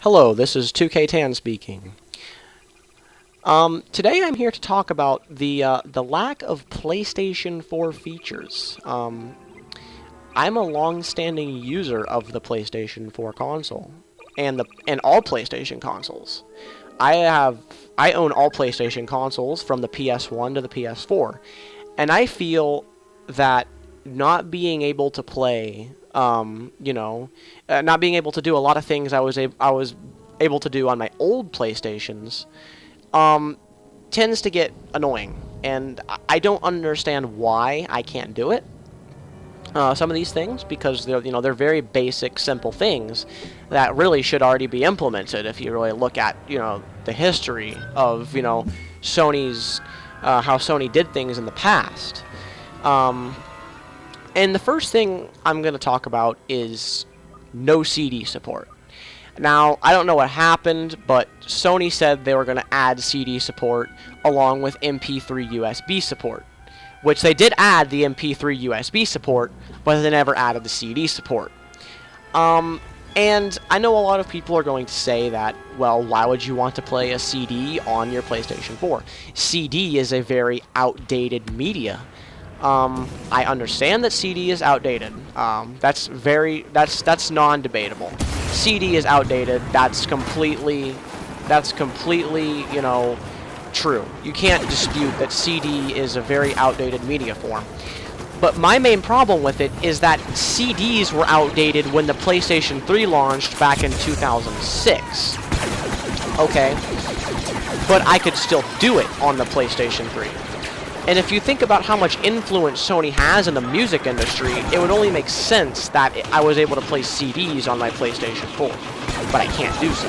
Hello, this is 2K Tan speaking. Today I'm here to talk about the lack of PlayStation 4 features. I'm a long-standing user of the PlayStation 4 console and all PlayStation consoles. I own all PlayStation consoles from the PS1 to the PS4, and I feel that not being able to play, not being able to do a lot of things I was able to do on my old PlayStations, tends to get annoying, and I don't understand why I can't do it. Some of these things, because they're very basic, simple things that really should already be implemented if you really look at the history of Sony's how Sony did things in the past. And the first thing I'm going to talk about is no CD support. Now, I don't know what happened, but Sony said they were going to add CD support along with MP3 USB support, which they did add the MP3 USB support, but they never added the CD support. And I know a lot of people are going to say that, well, why would you want to play a CD on your PlayStation 4? CD is a very outdated media. I understand that CD is outdated. That's non-debatable. CD is outdated. That's completely, true. You can't dispute that CD is a very outdated media form. But my main problem with it is that CDs were outdated when the PlayStation 3 launched back in 2006. Okay, but I could still do it on the PlayStation 3. And if you think about how much influence Sony has in the music industry, it would only make sense that I was able to play CDs on my PlayStation 4. But I can't do so.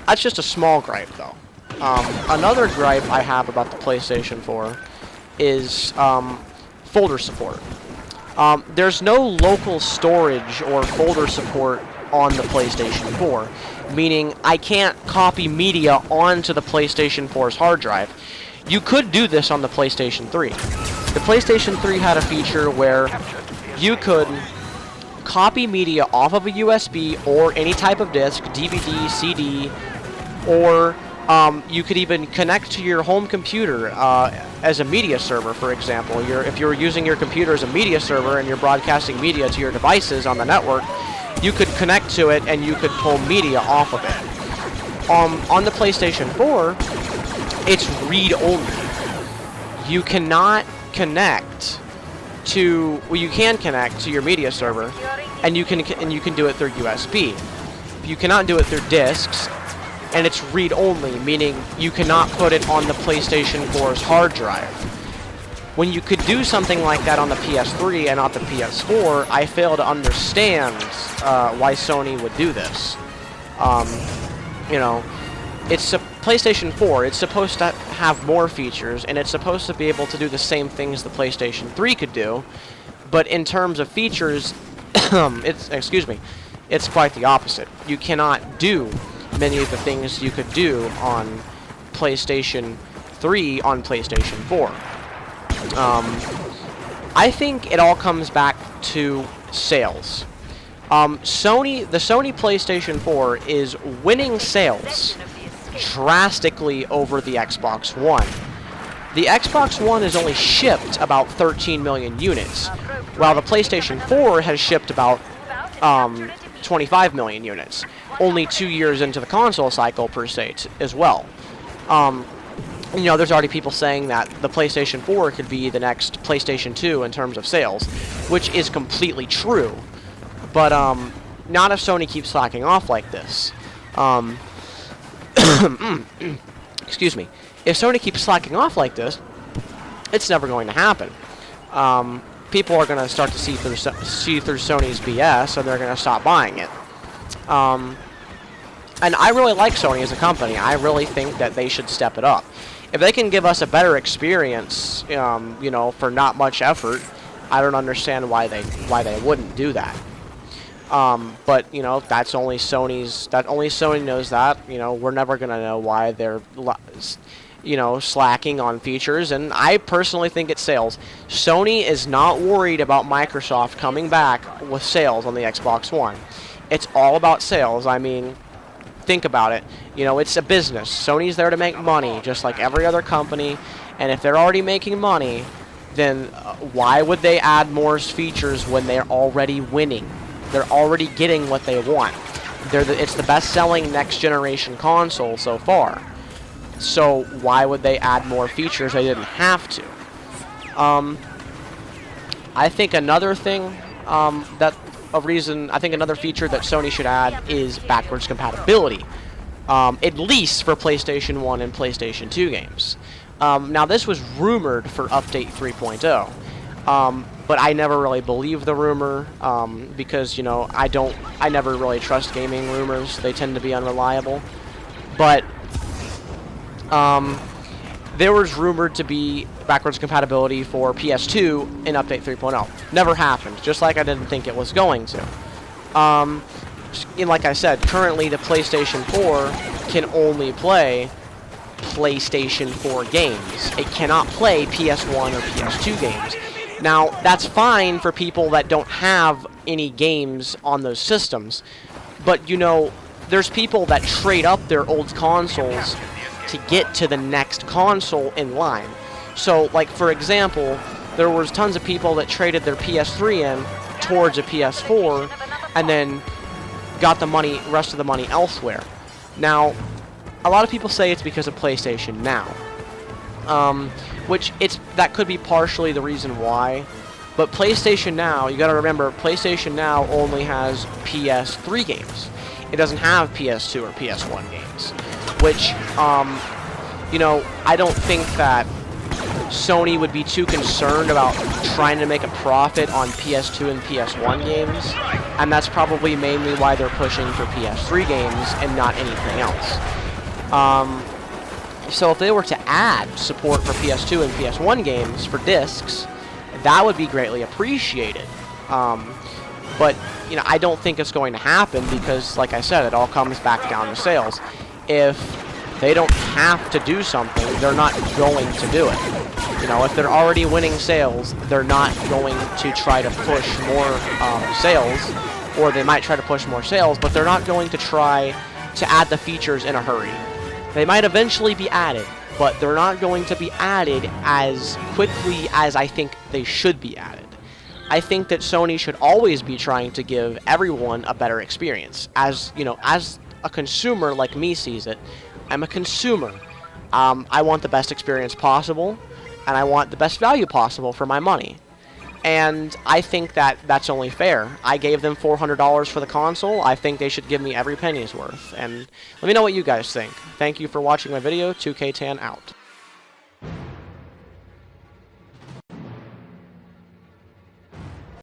That's just a small gripe, though. Another gripe I have about the PlayStation 4 is folder support. There's no local storage or folder support on the PlayStation 4, meaning I can't copy media onto the PlayStation 4's hard drive. You could do this on the PlayStation 3. The PlayStation 3 had a feature where you could copy media off of a USB or any type of disc, DVD, CD, or you could even connect to your home computer as a media server, for example. If you're using your computer as a media server and you're broadcasting media to your devices on the network, you could connect to it and you could pull media off of it. On the PlayStation 4, it's read-only. You cannot connect to... Well, you can connect to your media server, and you can do it through USB. You cannot do it through discs, and it's read-only, meaning you cannot put it on the PlayStation 4's hard drive. When you could do something like that on the PS3 and not the PS4, I fail to understand why Sony would do this. It's a PlayStation 4. It's supposed to have more features, and it's supposed to be able to do the same things the PlayStation 3 could do. But in terms of features, it's quite the opposite. You cannot do many of the things you could do on PlayStation 3 on PlayStation 4. I think it all comes back to sales. The Sony PlayStation 4 is winning sales drastically over the Xbox One. The Xbox One has only shipped about 13 million units, while the PlayStation 4 has shipped about 25 million units, only 2 years into the console cycle per se as well. There's already people saying that the PlayStation 4 could be the next PlayStation 2 in terms of sales, which is completely true. But not if Sony keeps slacking off like this. Excuse me. If Sony keeps slacking off like this, it's never going to happen. People are going to start to see through Sony's BS, and they're going to stop buying it. And I really like Sony as a company. I really think that they should step it up. If they can give us a better experience, for not much effort, I don't understand why they wouldn't do that. But that's only Sony's. That only Sony knows that. We're never gonna know why they're. you know, slacking on features, and I personally think it's sales. Sony is not worried about Microsoft coming back with sales on the Xbox One. It's all about sales. I mean, think about it. You know, it's a business. Sony's there to make money, just like every other company, and if they're already making money, then why would they add more features when they're already winning? They're already getting what they want. It's the best-selling next-generation console so far. So why would they add more features? They didn't have to. I think another thing I think another feature that Sony should add is backwards compatibility, at least for PlayStation 1 and PlayStation 2 games. Now this was rumored for Update 3.0, but I never really believed the rumor because, you know, I never really trust gaming rumors. They tend to be unreliable. But there was rumored to be backwards compatibility for PS2 in Update 3.0. Never happened, just like I didn't think it was going to. Like I said, currently the PlayStation 4 can only play PlayStation 4 games. It cannot play PS1 or PS2 games. Now, that's fine for people that don't have any games on those systems, but, you know, there's people that trade up their old consoles to get to the next console in line. So, like, for example, there was tons of people that traded their PS3 in towards a PS4 and then got the rest of the money elsewhere. Now, a lot of people say it's because of PlayStation Now, which that could be partially the reason why. But PlayStation Now, you got to remember, PlayStation Now only has PS3 games. It doesn't have PS2 or PS1 games, which, you know, I don't think that Sony would be too concerned about trying to make a profit on PS2 and PS1 games, and that's probably mainly why they're pushing for PS3 games and not anything else. So if they were to add support for PS2 and PS1 games for discs, that would be greatly appreciated. But, you know, I don't think it's going to happen because, like I said, it all comes back down to sales. If they don't have to do something, they're not going to do it. You know, if they're already winning sales, they're not going to try to push more sales, or they might try to push more sales, but they're not going to try to add the features in a hurry. They might eventually be added, but they're not going to be added as quickly as I think they should be added. I think that Sony should always be trying to give everyone a better experience. As, you know, as a consumer like me sees it, I'm a consumer. I want the best experience possible, and I want the best value possible for my money. And I think that that's only fair. I gave them $400 for the console. I think they should give me every penny's worth. And let me know what you guys think. Thank you for watching my video. 2K10 out.